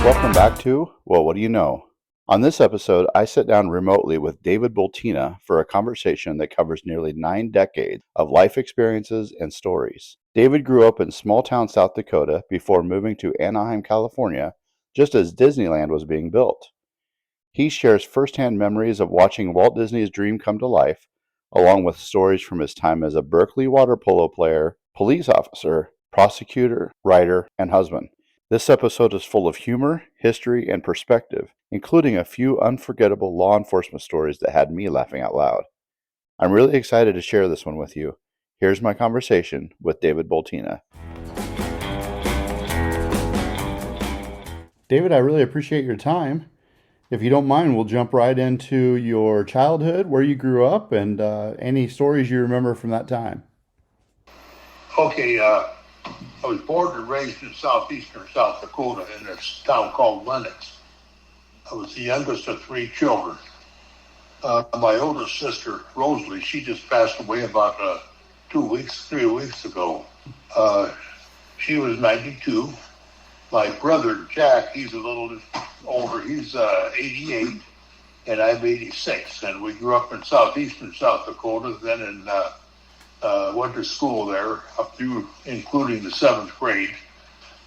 Welcome back to Well, What Do You Know? On this episode, I sit down remotely with David Bultena for a conversation that covers nearly 9 decades of life experiences and stories. David grew up in small town South Dakota before moving to Anaheim, California, just as Disneyland was being built. He shares firsthand memories of watching Walt Disney's dream come to life, along with stories from his time as a Berkeley water polo player, police officer, prosecutor, writer, and husband. This episode is full of humor, history, and perspective, including a few unforgettable law enforcement stories that had me laughing out loud. I'm really excited to share this one with you. Here's my conversation with David Bultena. David, I really appreciate your time. If you don't mind, we'll jump right into your childhood, where you grew up, and any stories you remember from that time. Okay, I was born and raised in southeastern South Dakota in a town called Lennox. I was the youngest of 3 children. My oldest sister, Rosalie, she just passed away about 3 weeks ago. She was 92. My brother, Jack, he's a little older. He's 88, and I'm 86. And we grew up in southeastern South Dakota, then went to school there up through, including the 7th grade.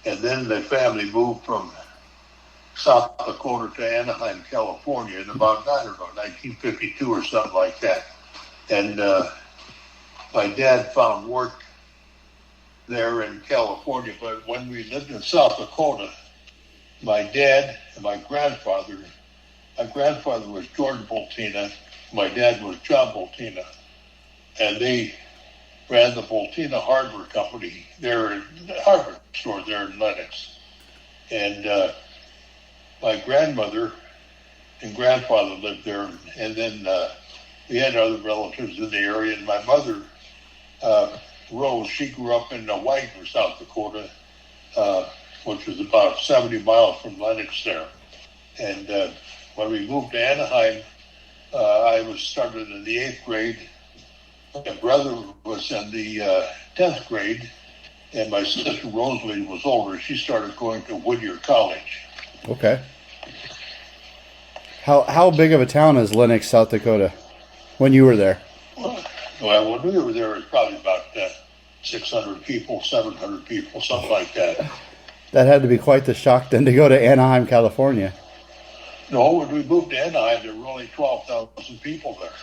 And then the family moved from South Dakota to Anaheim, California in about, 1952 or something like that. And my dad found work there in California, but when we lived in South Dakota, my dad and my grandfather was George Bultena, my dad was John Bultena, and they ran the Bultena Hardware Company. They're a hardware store there in Lennox. And my grandmother and grandfather lived there, and then we had other relatives in the area, and my mother, Rose, she grew up in Wagner, South Dakota, which was about 70 miles from Lennox there. And when we moved to Anaheim, I was started in the 8th grade. My brother was in the 10th grade, and my sister Rosalie was older. She started going to Whittier College. Okay. How big of a town is Lennox, South Dakota, when you were there? Well, when we were there, it was probably about 600 people, 700 people, something like that. That had to be quite the shock then to go to Anaheim, California. No, when we moved to Anaheim, there were only 12,000 people there.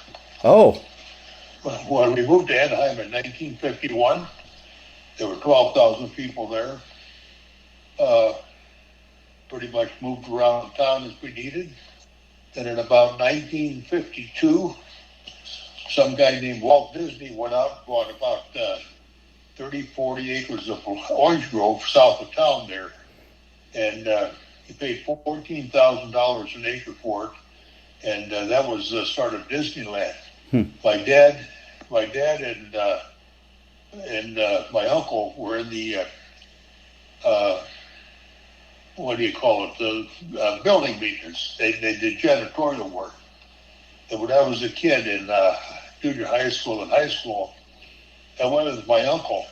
Oh. When we moved to Anaheim in 1951, there were 12,000 people there. Pretty much moved around town as we needed. And in about 1952, some guy named Walt Disney went out and bought about 30, 40 acres of orange grove south of town there. And he paid $14,000 an acre for it. And that was the start of Disneyland. My dad and my uncle were in the, the building maintenance. They did janitorial work. And when I was a kid in junior high school and high school, I went with my uncle,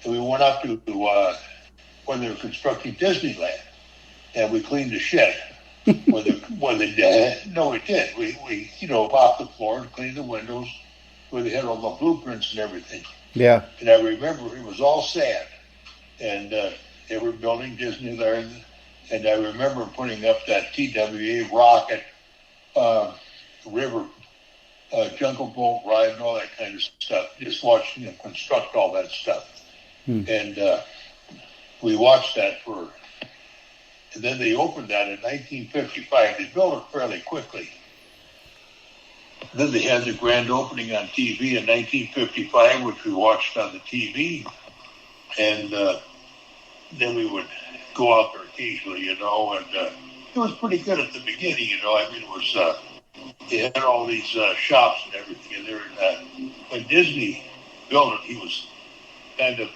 and we went up to when they were constructing Disneyland, and we cleaned the shed. We did. We mopped the floor and cleaned the windows, where they had all the blueprints and everything. Yeah. And I remember it was all sand, and they were building Disneyland, and I remember putting up that TWA rocket, river, jungle boat ride and all that kind of stuff, just watching them construct all that stuff. And we watched that and then they opened that in 1955. They built it fairly quickly. Then they had the grand opening on TV in 1955, which we watched on the TV. And then we would go out there occasionally, and it was pretty good at the beginning, it was, they had all these shops and everything, and there. When Disney built it, he was kind of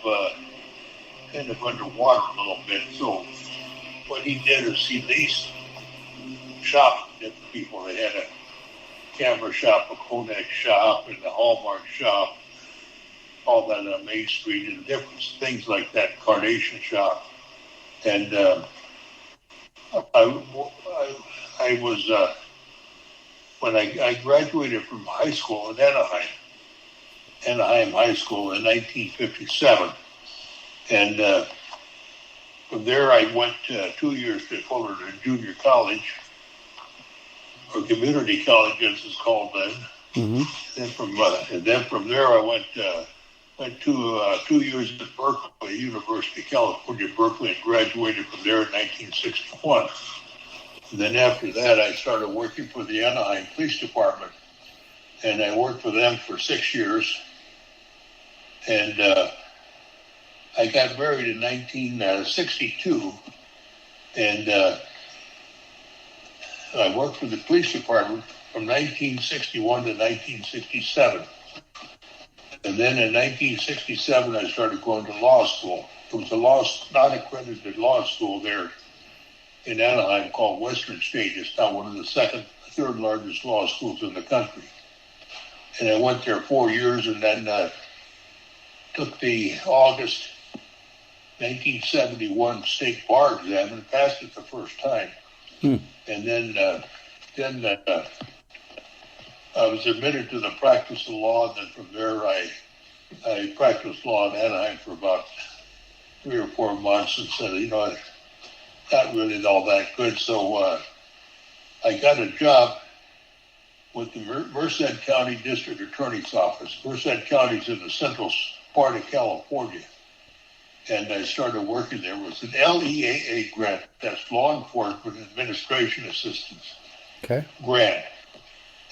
underwater a little bit. So what he did is he leased shops to different people. They had a camera shop, a Kodak shop, and a Hallmark shop, all that on Main Street, and different things like that, Carnation shop. And I was when I graduated from high school in Anaheim High School in 1957, and from there I went 2 years to Fullerton Junior College, or community college as it's called then. Mm-hmm. And then from there I went to 2 years at Berkeley, University of California, Berkeley, and graduated from there in 1961. And then after that, I started working for the Anaheim Police Department, and I worked for them for 6 years. And I got married in 1962, and I worked for the police department from 1961 to 1967. And then in 1967, I started going to law school. It was a non-accredited law school there in Anaheim called Western State. It's now one of the third largest law schools in the country. And I went there 4 years, and then took the August 1971 state bar exam and passed it the first time. And then I was admitted to the practice of law, and then from there I practiced law in Anaheim for about 3 or 4 months, and said, not really all that good. So I got a job with the Merced County District Attorney's Office. Merced County's in the central part of California. And I started working there. It was an LEAA grant. That's Law Enforcement Administration Assistance grant.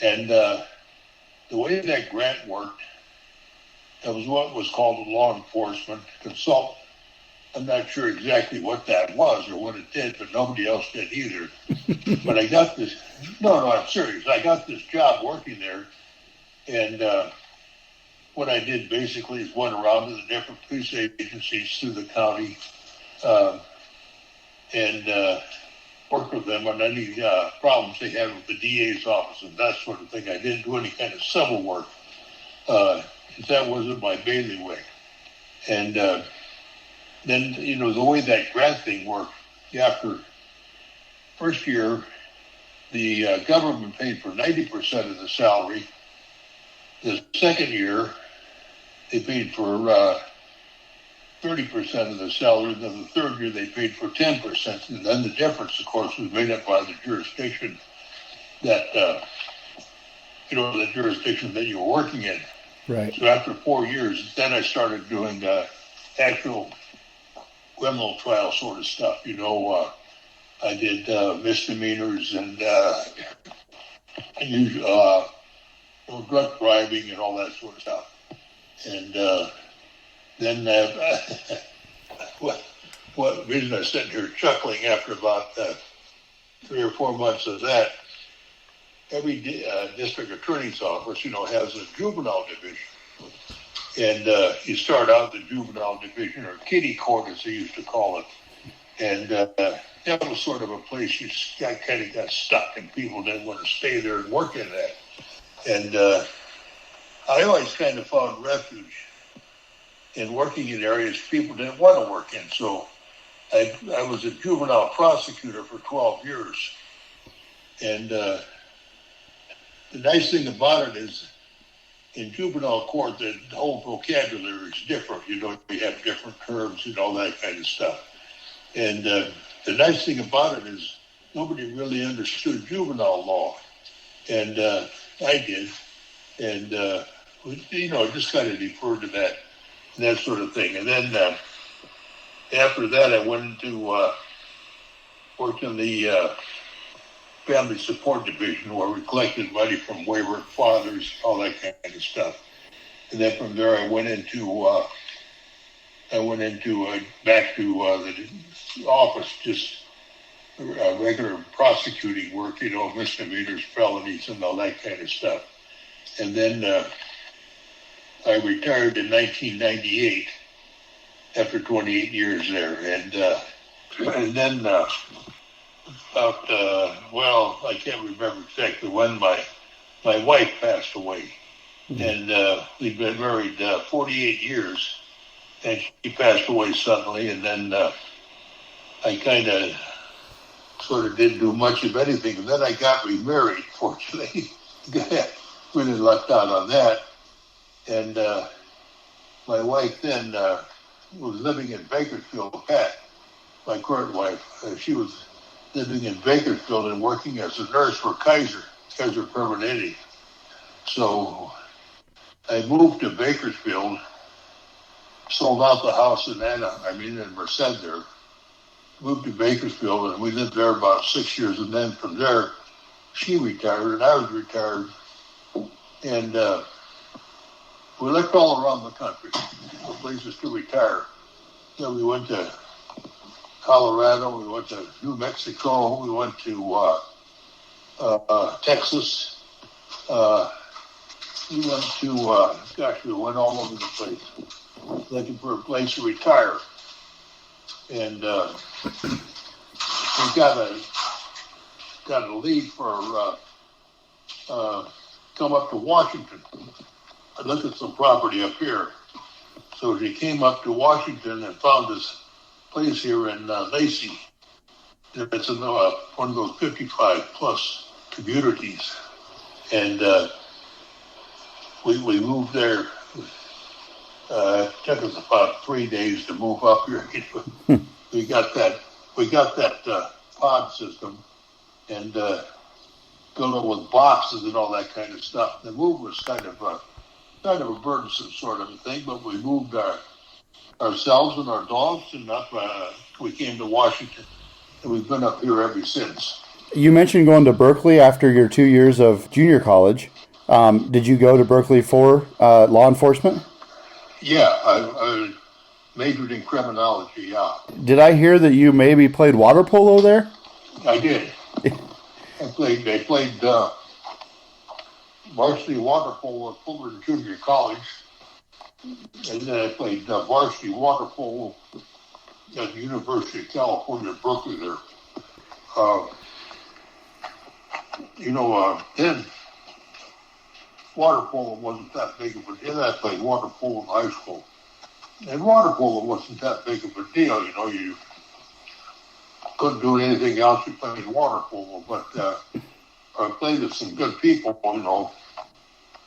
And the way that grant worked, that was what was called a law enforcement consultant. I'm not sure exactly what that was or what it did, but nobody else did either. But I got this, I'm serious. I got this job working there, and what I did basically is went around to the different police agencies through the county and worked with them on any problems they had with the DA's office and that sort of thing. I didn't do any kind of civil work because that wasn't my bailiwick. And then, the way that grant thing worked, after first year, the government paid for 90% of the salary. The second year, they paid for 30% of the salary. And then the third year, they paid for 10%. And then the difference, of course, was made up by the jurisdiction that, the jurisdiction that you were working in. Right. So after 4 years, then I started doing actual criminal trial sort of stuff. I did misdemeanors and drug driving and all that sort of stuff. And then what reason I'm sitting here chuckling after about 3 or 4 months of that, every district attorney's office, has a juvenile division. And you start out the juvenile division, or kiddie court as they used to call it. And that was sort of a place you kind of got stuck, and people didn't want to stay there and work in that. And I always kind of found refuge in working in areas people didn't want to work in. So I was a juvenile prosecutor for 12 years. And the nice thing about it is, in juvenile court, the whole vocabulary is different. You have different terms and all that kind of stuff. And the nice thing about it is nobody really understood juvenile law. And I did. And, just kind of deferred to that sort of thing. And then after that, I went into worked in the Family Support Division, where we collected money from wayward fathers, all that kind of stuff. And then from there, I went into back to the office, just regular prosecuting work, misdemeanors, felonies, and all that kind of stuff. And then I retired in 1998 after 28 years there, and then. I can't remember exactly when my wife passed away. Mm-hmm. And we'd been married 48 years, and she passed away suddenly. And then I kind of sort of didn't do much of anything. And then I got remarried, fortunately. Really lucked out on that. And my wife then was living in Bakersfield, Pat, my current wife. She was living in Bakersfield and working as a nurse for Kaiser Permanente. So I moved to Bakersfield, sold out the house in Anaheim, in Merced there, moved to Bakersfield, and we lived there about 6 years. And then from there, she retired and I was retired. And we looked all around the country for places to retire. Then we went to Colorado, we went to New Mexico, we went to Texas. We went to, we went all over the place looking for a place to retire. And we got a lead for come up to Washington. I looked at some property up here. So she came up to Washington and found this place here in Lacey. It's one of those 55 plus communities. And we moved there. It took us about 3 days to move up here. we got that pod system and built it with boxes and all that kind of stuff. The move was kind of a burdensome sort of a thing, but we moved ourselves and our dogs, and up we came to Washington, and we've been up here ever since. You mentioned going to Berkeley after your 2 years of junior college. Did you go to Berkeley for law enforcement? Yeah, I majored in criminology, yeah. Did I hear that you maybe played water polo there? I did. I played varsity water polo at Fullerton Junior College, and then I played varsity water polo at the University of California, Berkeley there. Then water polo wasn't that big of a deal. I played water polo in high school. And water polo wasn't that big of a deal, you couldn't do anything else. You played water polo, but I played with some good people,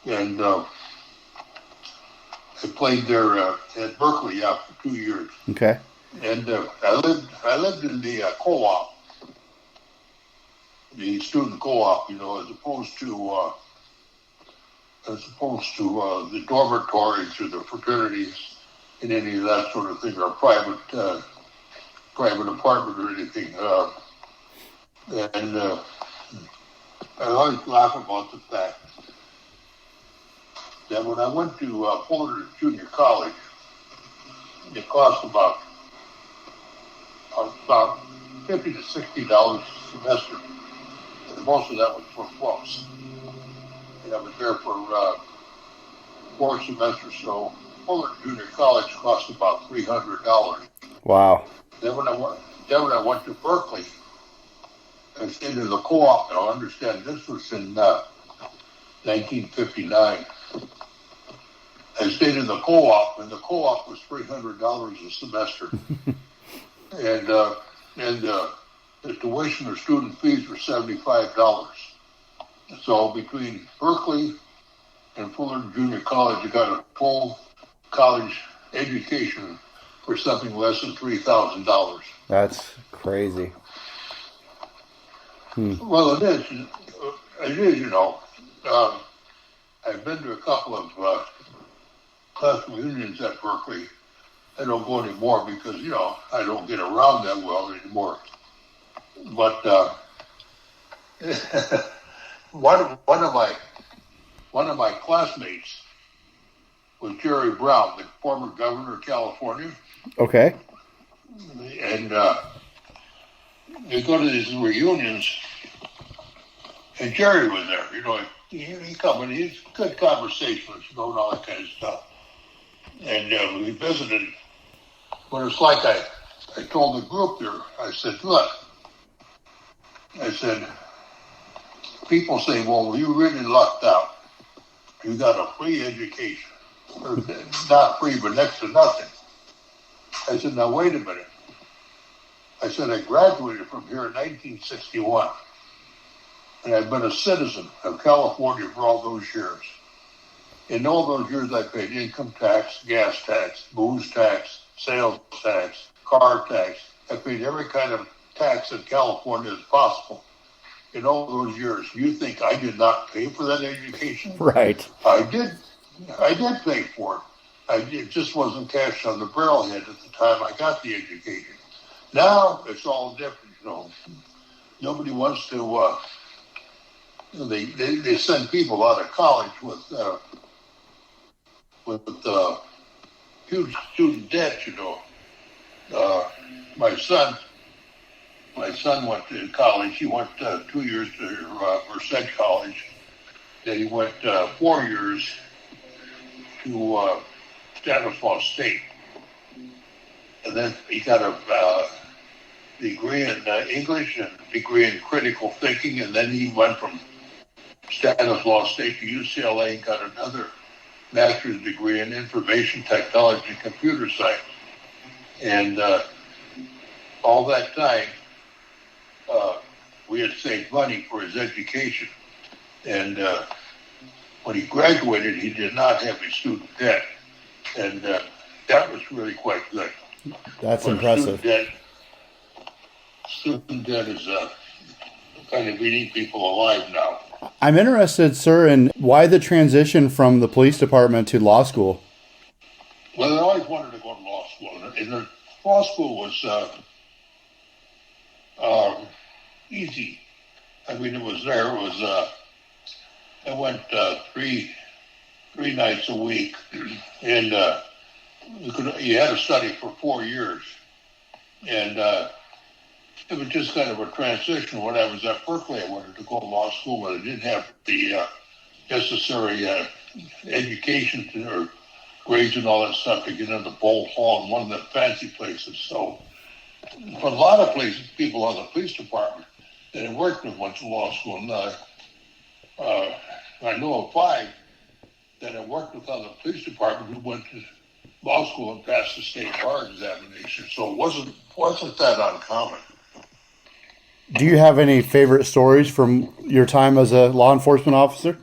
and I played there at Berkeley for 2 years. Okay. And I lived in the co-op, the student co-op, as opposed to the dormitories or the fraternities and any of that sort of thing, or private apartment or anything. And I always laugh about the fact that when I went to Fullerton Junior College, it cost about $50 to $60 a semester. And most of that was for books. And I was there for 4 semesters, so Fullerton Junior College cost about $300. Wow. Then when I went to Berkeley, I stayed in the co-op. Now, understand, this was in 1959. I stayed in the co-op, and the co-op was $300 a semester. and the tuition or student fees were $75. So between Berkeley and Fullerton Junior College, you got a full college education for something less than $3,000. That's crazy. Well, it is. I've been to a couple of class reunions at Berkeley. I don't go anymore because, I don't get around that well anymore. But one of my classmates was Jerry Brown, the former governor of California. Okay. And they go to these reunions, and Jerry was there. He come and he's good conversationalist, and all that kind of stuff. And we visited. But it's like I told the group there, I said, look, people say, well, you really lucked out. You got a free education. Or not free, but next to nothing. I said, now wait a minute. I said, I graduated from here in 1961, and I've been a citizen of California for all those years. In all those years, I paid income tax, gas tax, booze tax, sales tax, car tax. I paid every kind of tax in California as possible. In all those years, you think I did not pay for that education? Right. I did pay for it. It just wasn't cash on the barrelhead at the time I got the education. Now it's all different, Nobody wants to. They send people out of college with huge student debt. My son went to college. He went 2 years to Merced College. Then he went 4 years to Stanislaus State. And then he got a degree in English and a degree in critical thinking. And then he went from Stanislaus State to UCLA and got another master's degree in information technology and computer science. And all that time, we had saved money for his education. And when he graduated, he did not have a student debt. And that was really quite good. That's impressive. Student debt is kind of eating people alive now. I'm interested, sir, in why the transition from the police department to law school. Well, I always wanted to go to law school. And the law school was easy. I mean, it was there. It was. I went three nights a week, and you had to study for 4 years, and it was just kind of a transition. When I was at Berkeley, I wanted to go to law school, but I didn't have the necessary education or grades and all that stuff to get into Bolt Hall and one of the fancy places. So, for a lot of places, people on the police department that I worked with went to law school, and I know of 5 that I worked with on the police department who went to law school and passed the state bar examination. So it wasn't that uncommon. Do you have any favorite stories from your time as a law enforcement officer?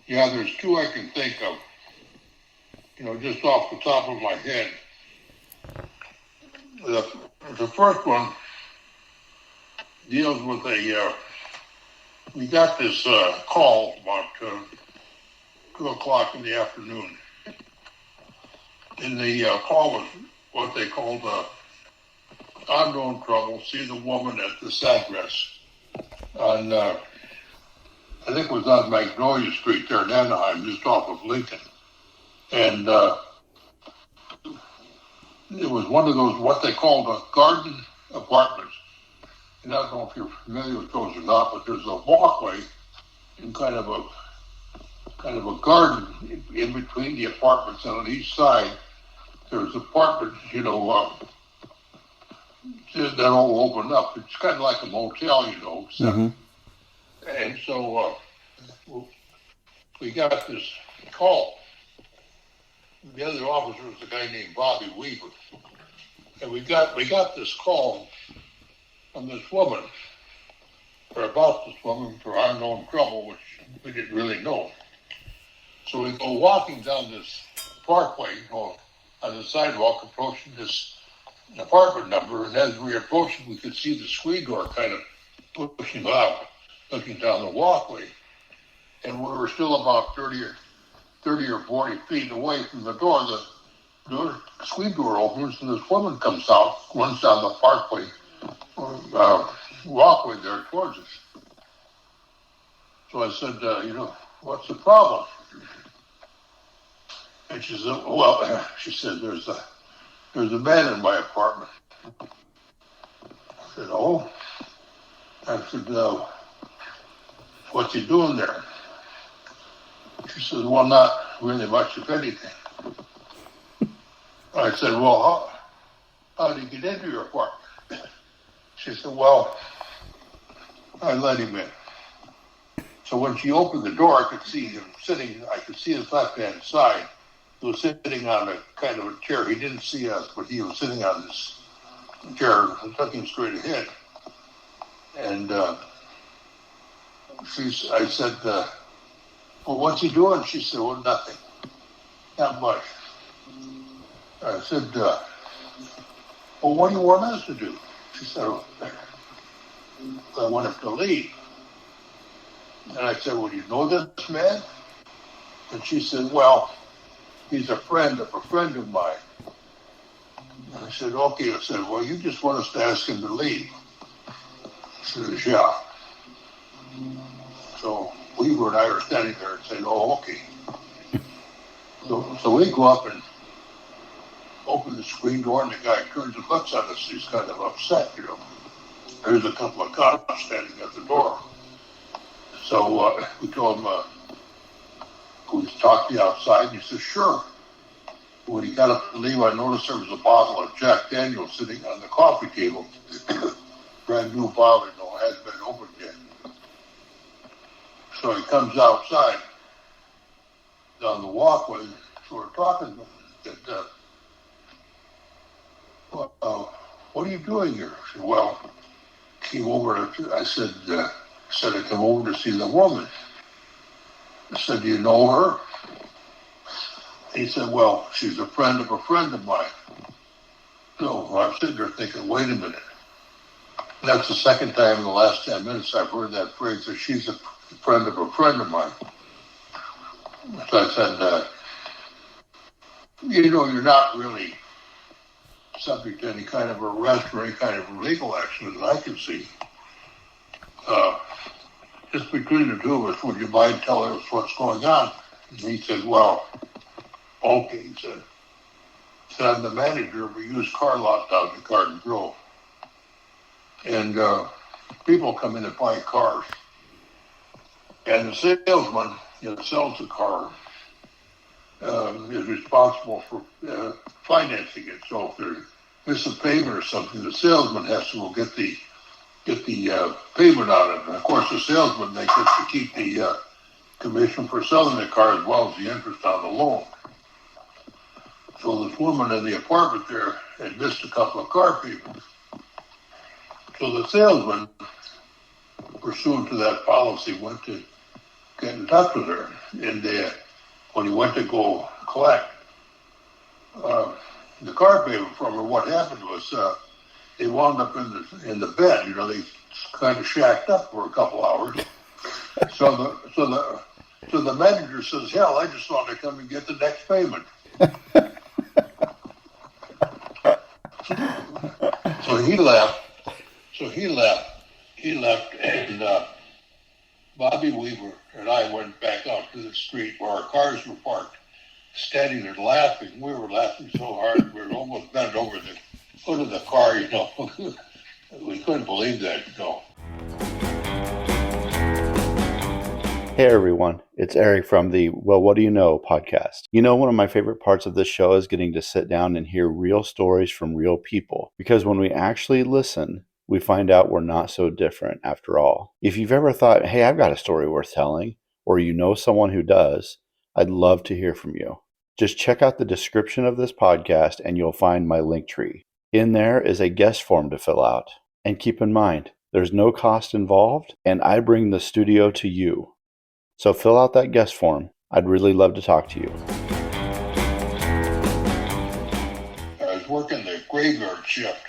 Yeah, there's 2 I can think of. Just off the top of my head. The first one deals with we got this call about 2 o'clock in the afternoon. And the call was what they called unknown trouble, see the woman at this address. On, I think it was on Magnolia Street there in Anaheim, just off of Lincoln. And it was one of those, what they called garden apartments. And I don't know if you're familiar with those or not, but there's a walkway and kind of a garden in between the apartments, and on each side there's apartments, that all open up. It's kind of like a motel, So, mm-hmm. And so we got this call. The other officer was a guy named Bobby Weaver, and we got this call from this woman, or about this woman, for unknown trouble, which we didn't really know. So we go walking down this parkway, on the sidewalk, approaching this apartment number, and as we were approaching, we could see the screen door kind of pushing out, looking down the walkway, and we were still about 30 or 40 feet away from the door. The screen door opens, and this woman comes out, runs down the parkway, walkway there towards us. So I said, what's the problem? And she said, well, there's a man in my apartment. I said, oh? I said, what's he doing there? She said, well, not really much of anything. I said, well, how did he get into your apartment? She said, well, I let him in. So when she opened the door, I could see him sitting, I could see his left-hand side. He was sitting on a kind of a chair. He didn't see us, but he was sitting on this chair, looking straight ahead. And I said, well, what's he doing? She said, well, nothing. Not much. I said, well, what do you want us to do? She said, I want him to leave. And I said, well, do you know this man? And she said, well, he's a friend of mine. And I said, okay. I said, well, you just want us to ask him to leave. She said, yeah. So Weaver and I are standing there and said, oh, okay. So we go up and open the screen door, and the guy turns and looks at us. He's kind of upset, you know. There's a couple of cops standing at the door. So we told him, can we talk to you outside? And he said, sure. When he got up to leave, I noticed there was a bottle of Jack Daniels sitting on the coffee table. Brand new bottle, you know, hadn't been opened yet. So he comes outside down the walkway, so we're talking to him. What are you doing here? I said, well, came over. I said I came over to see the woman. I said, do you know her? He said, well, she's a friend of mine. So I'm sitting there thinking, wait a minute. That's the second time in the last 10 minutes I've heard that phrase, that she's a friend of mine. So I said, you know, you're not really subject to any kind of arrest or any kind of legal action that I can see. Just between the two of us, would you mind telling us what's going on? And he said, well, okay, he said. I'm the manager of a used car lot down in Garden Grove. And people come in and buy cars. And the salesman that sells the car is responsible for financing it. So if they miss a payment or something, the salesman has to go get the payment on it. And of course, the salesman, they get to keep the commission for selling the car as well as the interest on the loan. So this woman in the apartment there had missed a couple of car payments. So the salesman, pursuant to that policy, went to get in touch with her. And when he went to go collect the car payment from her, what happened was they wound up in the bed. You know, they kind of shacked up for a couple hours. So the manager says, hell, I just wanted to come and get the next payment. So he left. And Bobby Weaver and I went back out to the street where our cars were parked, standing there laughing. We were laughing so hard we were almost bent over the hood of the car, you know. We couldn't believe that, you know. Hey everyone, it's Eric from the Well, What Do You Know podcast. You know, one of my favorite parts of this show is getting to sit down and hear real stories from real people, because when we actually listen, we find out we're not so different after all. If you've ever thought, hey, I've got a story worth telling, or you know someone who does, I'd love to hear from you. Just check out the description of this podcast and you'll find my link tree. In there is a guest form to fill out. And keep in mind, there's no cost involved, and I bring the studio to you. So fill out that guest form. I'd really love to talk to you. I was working the graveyard shift,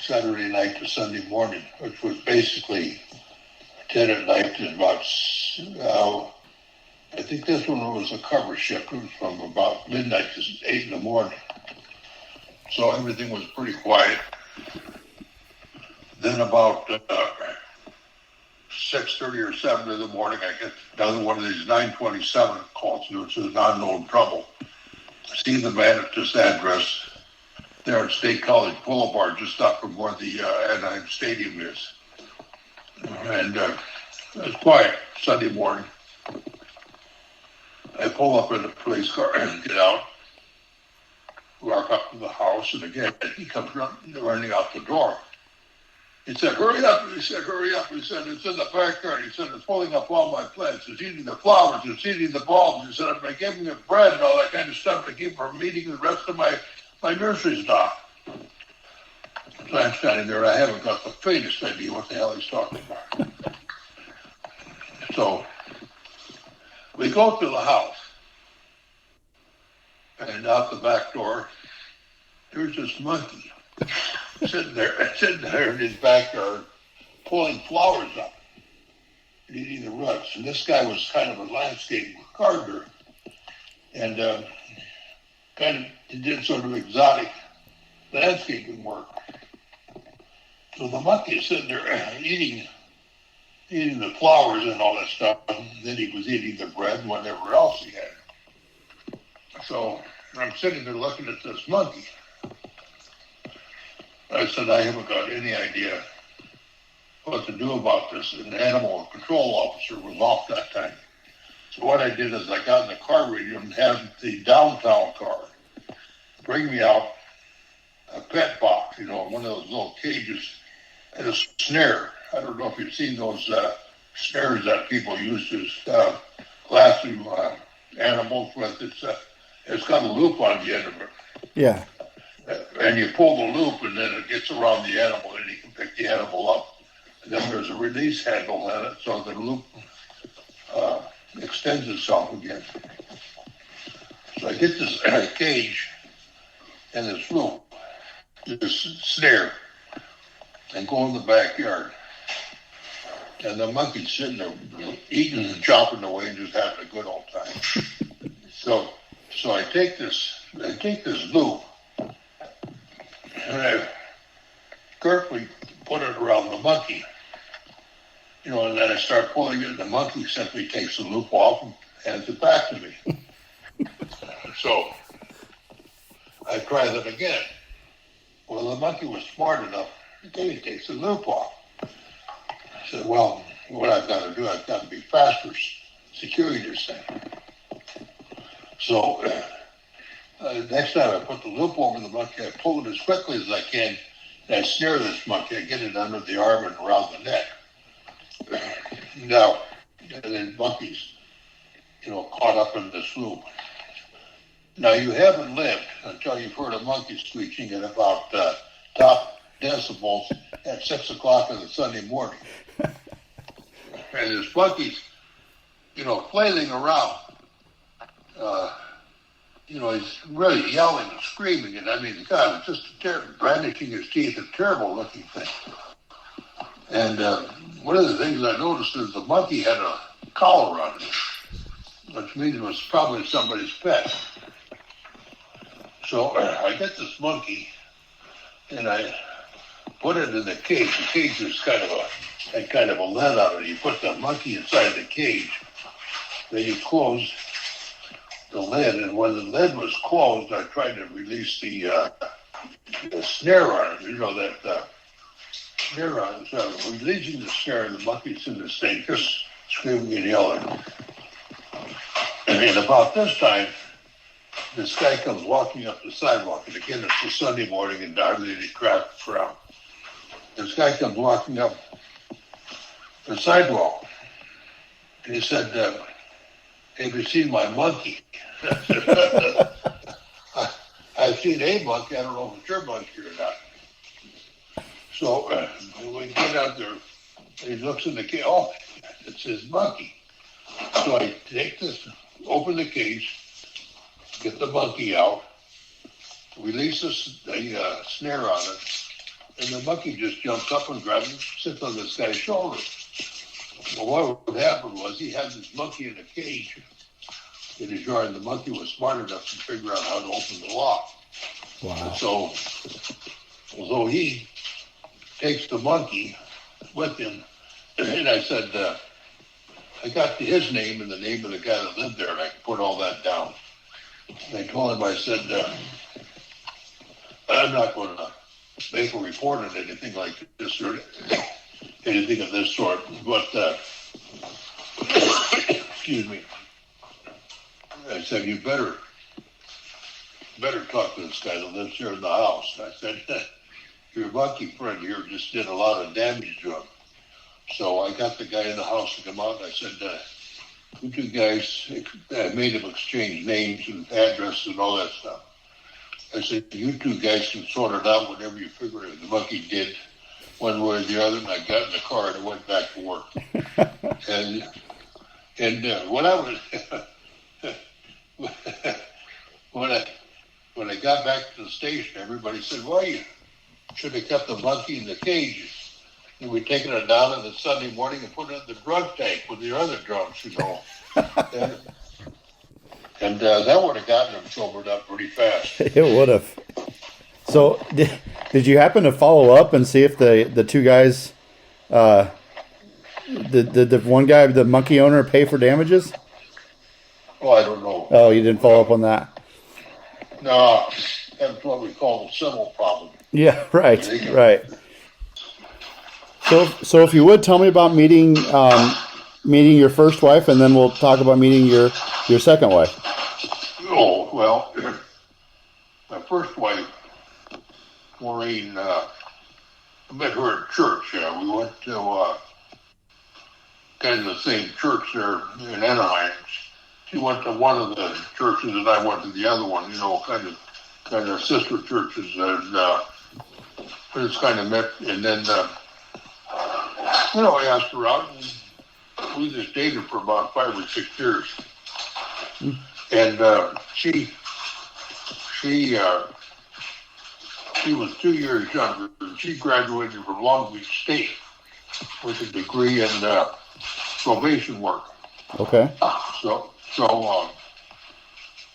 Saturday night to Sunday morning, which was basically 10 at night to about, I think this one was a cover shift. It was from about midnight to 8 in the morning. So everything was pretty quiet. Then about 6:30 or 7 in the morning, I get another one of these 927 calls, which is an unknown trouble. I see the man at this address there at State College Boulevard, just up from where the Anaheim Stadium is. And it was quiet Sunday morning. I pull up in the police car and get out, walk up to the house, and again, he comes running out the door. He said, hurry up. He said, it's in the backyard. He said, it's pulling up all my plants. It's eating the flowers. It's eating the bulbs. He said, I've been giving it bread and all that kind of stuff to keep from eating the rest of my nursery stock. So I'm standing there, I haven't got the faintest idea what the hell he's talking about. So we go to the house, and out the back door, there's this monkey sitting there in his backyard, pulling flowers up and eating the roots. And this guy was kind of a landscape gardener, and kind of did sort of exotic landscaping work. So the monkey is sitting there eating the flowers and all that stuff, and then he was eating the bread and whatever else he had. So I'm sitting there looking at this monkey. I said, I haven't got any idea what to do about this. And the animal control officer was off that time. So what I did is I got in the car radio and had the downtown car bring me out a pet box, one of those little cages, and a snare. I don't know if you've seen those snares that people use to lasso animals with. It's got a loop on the end of it. Yeah. And you pull the loop, and then it gets around the animal, and you can pick the animal up. And then there's a release handle on it, so the loop extends itself again. So I get this cage and this loop, this snare, and go in the backyard. And the monkey's sitting there eating and chopping away and just having a good old time. So I take this loop, and I carefully put it around the monkey, and then I start pulling it, and the monkey simply takes the loop off and hands it back to me. So I try that again. Well, the monkey was smart enough. He takes the loop off. I said, well, what I've got to do, I've got to be faster securing this thing. So next time I put the loop over the monkey, I pull it as quickly as I can, and I snare this monkey. I get it under the arm and around the neck. Now, and then monkey's, caught up in this loop. Now, you haven't lived until you've heard a monkey screeching at about top decibels at 6 o'clock on a Sunday morning. And this monkey's, flailing around. He's really yelling and screaming. And I mean, God, it's just brandishing his teeth, a terrible looking thing. And one of the things I noticed is the monkey had a collar on it, which means it was probably somebody's pet. So I get this monkey and I put it in the cage. The cage is had kind of a lid on it. You put the monkey inside the cage, then you close the lid, and when the lid was closed, I tried to release the snare on it. That snare on it. So releasing the snare, and the monkey's in this thing, just screaming and yelling. And about this time, this guy comes walking up the sidewalk, and again, it's a Sunday morning, and hardly any traffic around. This guy comes walking up the sidewalk, and he said, have you seen my monkey? I've seen a monkey. I don't know if it's your monkey or not. So we get out there, and he looks in the cage. Oh, it's his monkey. So I take this, open the cage, get the monkey out, release the snare on it, and the monkey just jumps up and grabs it, sits on this guy's shoulder. Well, what happened was he had this monkey in a cage in his yard, and the monkey was smart enough to figure out how to open the lock. Wow. So, although he takes the monkey with him, and I said, I got his name and the name of the guy that lived there, and I could put all that down. And I told him, I said, I'm not going to make a report on anything like this or anything of this sort, but, excuse me. I said, you better talk to this guy that lives here in the house. I said, your monkey friend here just did a lot of damage to him. So I got the guy in the house to come out, and I said, you two guys made him exchange names and addresses and all that stuff. I said, you two guys can sort it out whatever you figure the monkey did one way or the other. And I got in the car and I went back to work. and when I was when I got back to the station, everybody said, well, you should have kept the monkey in the cage. And we'd taken it down on the Sunday morning and put it in the drug tank with the other drugs, you know. and that would have gotten them sobered up pretty fast. It would have. So, did you happen to follow up and see if the two guys, the one guy, the monkey owner, pay for damages? Oh, I don't know. Oh, you didn't follow up on that? No, that's what we call a civil problem. Yeah, right. So if you would tell me about meeting your first wife, and then we'll talk about meeting your second wife. Oh, well, my first wife, Maureen, I met her at church. We went to kind of the same church there in Anaheim. She went to one of the churches and I went to the other one, you know, kind of sister churches. And we just kind of met, and then I asked her out, and we just dated for about 5 or 6 years. And she was 2 years younger. She graduated from Long Beach State with a degree in probation work. Okay. So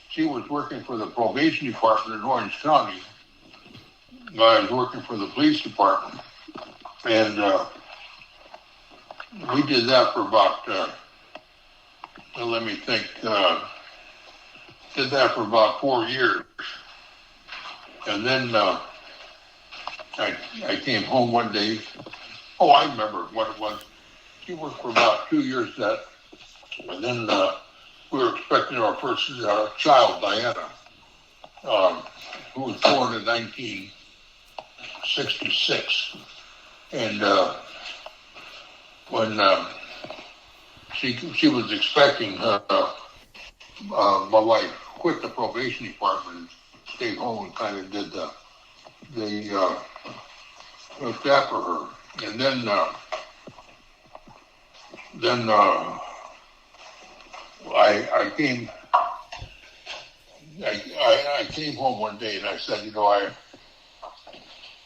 she was working for the probation department in Orange County. I was working for the police department. And we did that for about, did that for about 4 years. And then I came home one day. Oh, I remember what it was. She worked for about 2 years and then we were expecting our first child, Diana, who was born in 1966. And when she was expecting, my wife quit the probation department and stayed home and kind of did looked after her. And then I came home one day and I said, I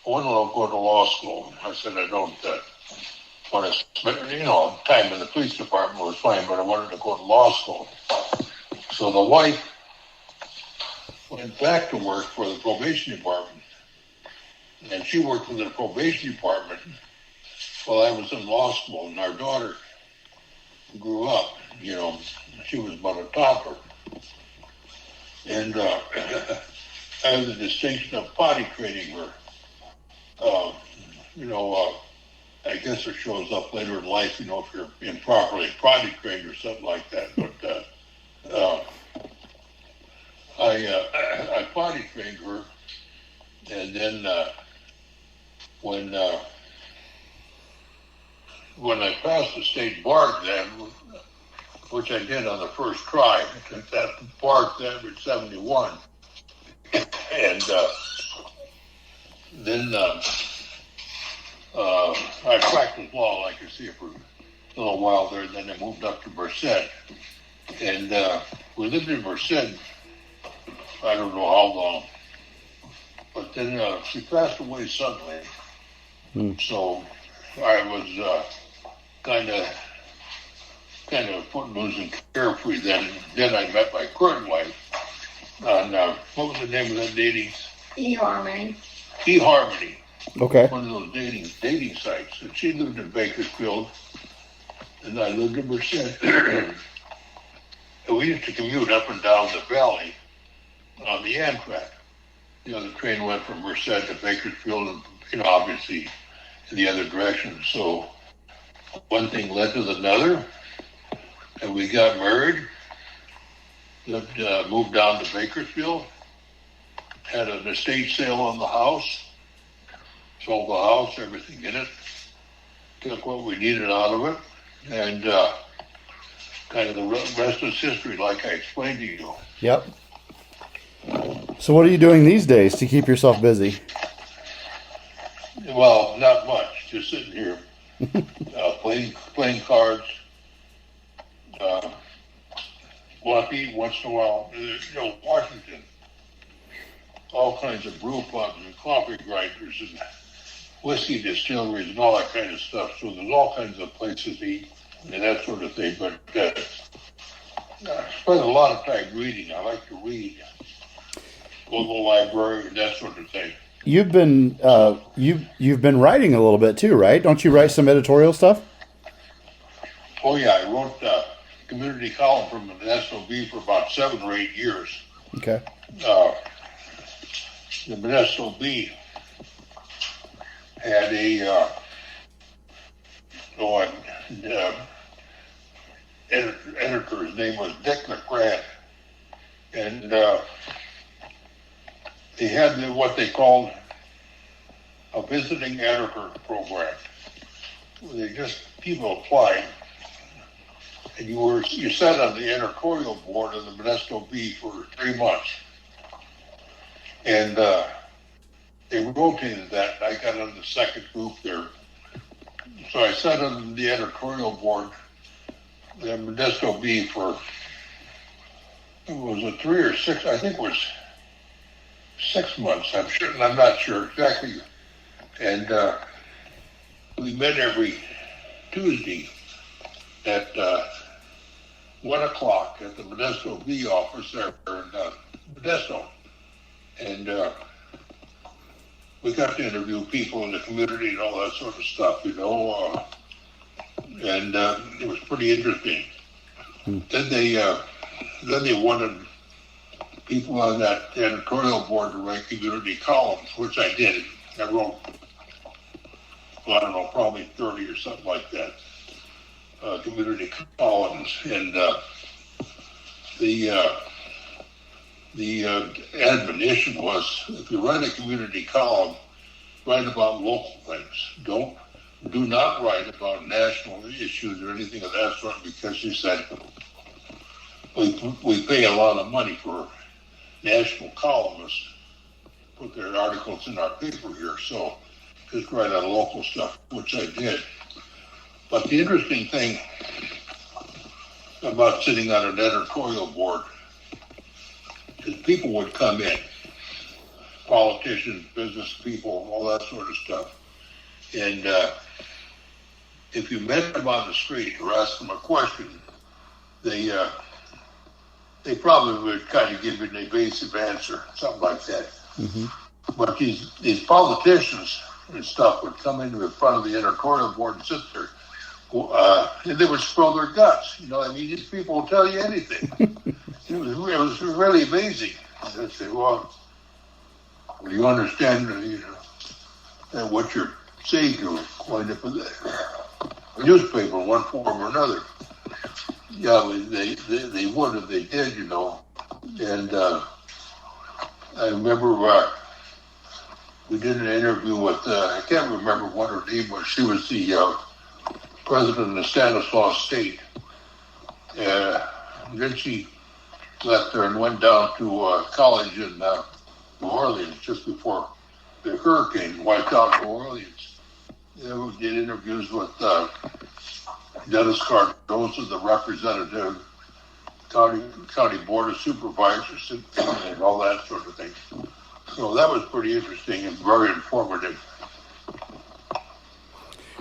want to go to law school. I said, I don't want to spend, time in the police department was fine, but I wanted to go to law school. So the wife went back to work for the probation department, and she worked for the probation department while I was in law school, and our daughter grew up, she was about a toddler. And I had the distinction of potty training her. I guess it shows up later in life, if you're improperly potty trained or something like that. But I potty trained her, and then when I passed the state bar exam, which I did on the first try, that bar exam at 71, and then I practiced law, like I see, for a little while there. And then I moved up to Merced, and we lived in Merced. I don't know how long, but then she passed away suddenly. So I was kind of footloose and carefree then. Then I met my current wife on what was the name of that dating? eHarmony. eHarmony. Okay. One of those dating sites. And she lived in Bakersfield, and I lived in Merced. And we used to commute up and down the valley on the Amtrak. The train went from Merced to Bakersfield, and obviously in the other direction. So one thing led to another, and we got married. Moved down to Bakersfield. Had an estate sale on the house. Sold the house, everything in it. Took what we needed out of it, and kind of the rest is history, like I explained to you. Yep. So what are you doing these days to keep yourself busy? Well, not much. Just sitting here, playing cards. Uh, want to eat once in a while. Washington, all kinds of brew pubs and coffee grinders and whiskey distilleries and all that kind of stuff. So there's all kinds of places to eat and that sort of thing. But I spend a lot of time reading. I like to read. Go to the library and that sort of thing. You've been you've been writing a little bit too, right? Don't you write some editorial stuff? Oh yeah, I wrote a community column from the SOB for about 7 or 8 years. Okay. The Modesto Bee had a editor. His name was Dick McGrath, and they had what they called a visiting editor program. People applied, and you sat on the editorial board of the Modesto Bee for 3 months. And they rotated that, and I got on the second group there. So I sat on the editorial board, the Modesto Bee, for, it was a 3 or 6, I think it was 6 months, I'm not sure exactly. And we met every Tuesday at 1 o'clock at the Modesto Bee office there in Modesto. And we got to interview people in the community and all that sort of stuff, and it was pretty interesting. Then they wanted people on that editorial board to write community columns, which I did. I wrote, I don't know, probably 30 or something like that, community columns. And the admonition was, if you write a community column, write about local things. Do not write about national issues or anything of that sort, because she said, we pay a lot of money for national columnists to put their articles in our paper here, so just write on local stuff, which I did. But the interesting thing about sitting on an editorial board is people would come in, politicians, business people, all that sort of stuff. And if you met them on the street or asked them a question, they probably would kind of give you an evasive answer, something like that. Mm-hmm. But these politicians and stuff would come into the front of the editorial board and sit there, and they would spill their guts. These people will tell you anything. It was really amazing. And I'd say, well, you understand what you're saying to wind up with a newspaper in one form or another. Yeah, they would if they did, And I remember we did an interview with, I can't remember what her name was. She was the president of Stanislaus State. Then she left there and went down to college in New Orleans just before the hurricane wiped out New Orleans. We did interviews with Dennis Cardoza, the representative, county board of supervisors, and all that sort of thing. So that was pretty interesting and very informative.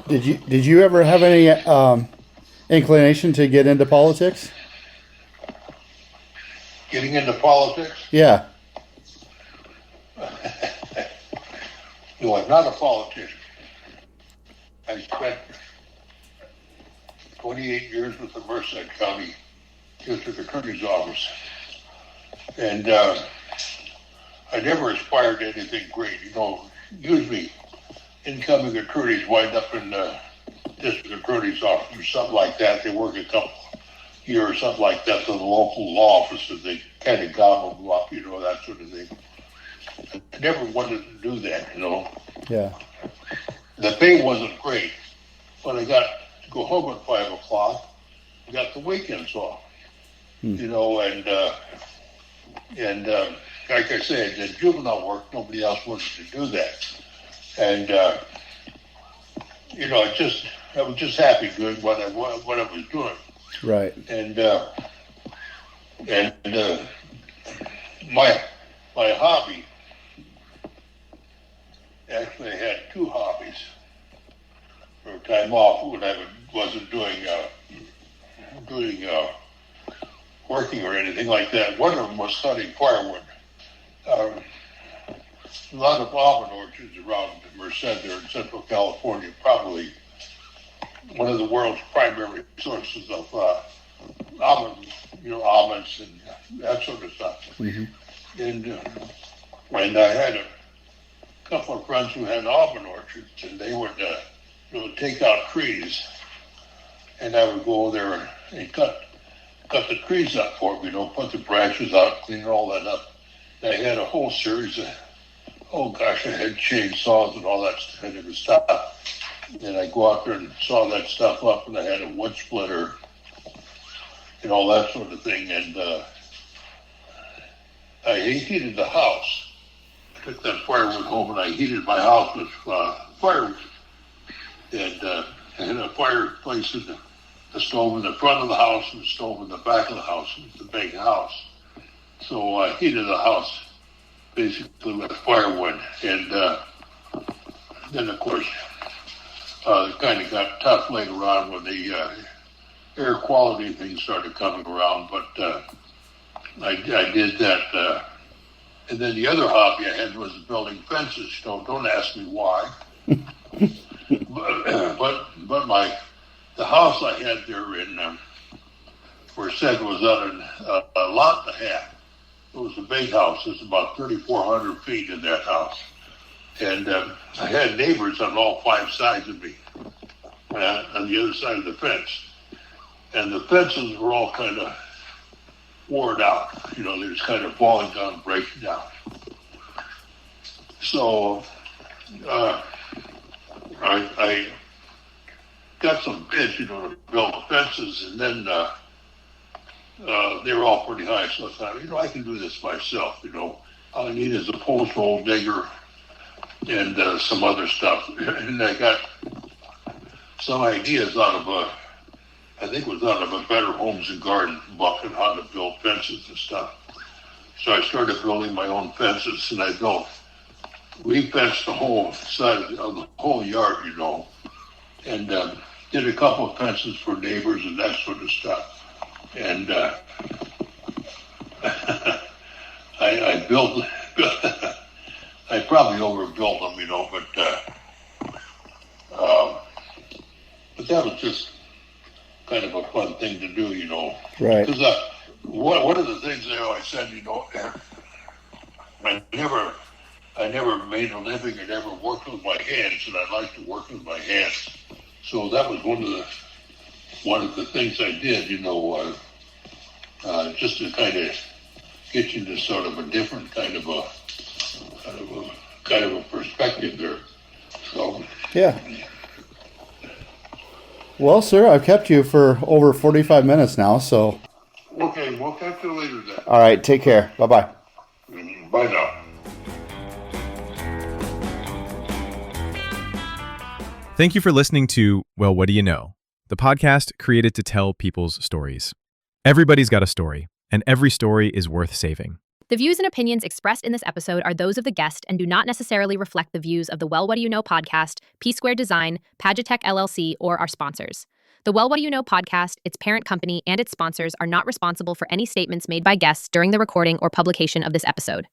Did you ever have any inclination to get into politics? Getting into politics? Yeah. No, I'm not a politician. I spent 28 years with the Merced County District Attorney's Office. And I never aspired to anything great. Usually incoming attorneys wind up in the District Attorney's Office or something like that. They work a couple years or something like that to the local law offices. They kind of gobble them up, that sort of thing. I never wanted to do that, Yeah. The pay wasn't great, but I got to go home at 5 o'clock. I got the weekends off, and like I said, in juvenile work, nobody else wanted to do that. And, I was just happy doing what I was doing. Right. And my hobby, actually I had two hobbies for time off when I wasn't doing working or anything like that. One of them was cutting firewood. A lot of almond orchards around Merced there in Central California, probably one of the world's primary sources of almonds and that sort of stuff. Mm-hmm. And I had a couple of friends who had almond orchards, and they would take out trees, and I would go there and cut the trees up for them, put the branches out, clean all that up. And I had a whole series of, I had chainsaws and all that kind of stuff. And I go out there and saw that stuff up, and I had a wood splitter and all that sort of thing. And I heated the house. I took that firewood home, and I heated my house with firewood. And I had a fireplace in the stove in the front of the house and the stove in the back of the house. It's a big house. So I heated the house basically with firewood. And then, of course, it kind of got tough later on when the air quality things started coming around. But I did that. And then the other hobby I had was building fences. Don't ask me why. but the house I had there in Merced was on a lot and a half. It was a big house. It was about 3,400 feet in that house. And I had neighbors on all five sides of me on the other side of the fence. And the fences were all kind of worn out. They were just kind of falling down and breaking down. So I got some bids, to build fences, and then they were all pretty high. So I thought, I can do this myself. All I need is a post hole digger and some other stuff. And I got some ideas out of I think it was out of a Better Homes and Garden book on how to build fences and stuff. So I started building my own fences, and we fenced the whole side of the whole yard, and did a couple of fences for neighbors and that sort of stuff. And I built, I probably overbuilt them, but that was just kind of a fun thing to do, Right. Because one of the things I always said, I never made a living. I never worked with my hands, and I like to work with my hands. So that was one of the things I did, just to kind of get you to sort of a different kind of a perspective there. So Yeah. Well, sir, I've kept you for over 45 minutes now, so. Okay, we'll catch you later then. All right, take care. Bye-bye. Bye now. Thank you for listening to Well, What Do You Know? The podcast created to tell people's stories. Everybody's got a story, and every story is worth saving. The views and opinions expressed in this episode are those of the guest and do not necessarily reflect the views of the Well, What Do You Know podcast, P Square Design, Pagitech LLC, or our sponsors. The Well, What Do You Know podcast, its parent company, and its sponsors are not responsible for any statements made by guests during the recording or publication of this episode.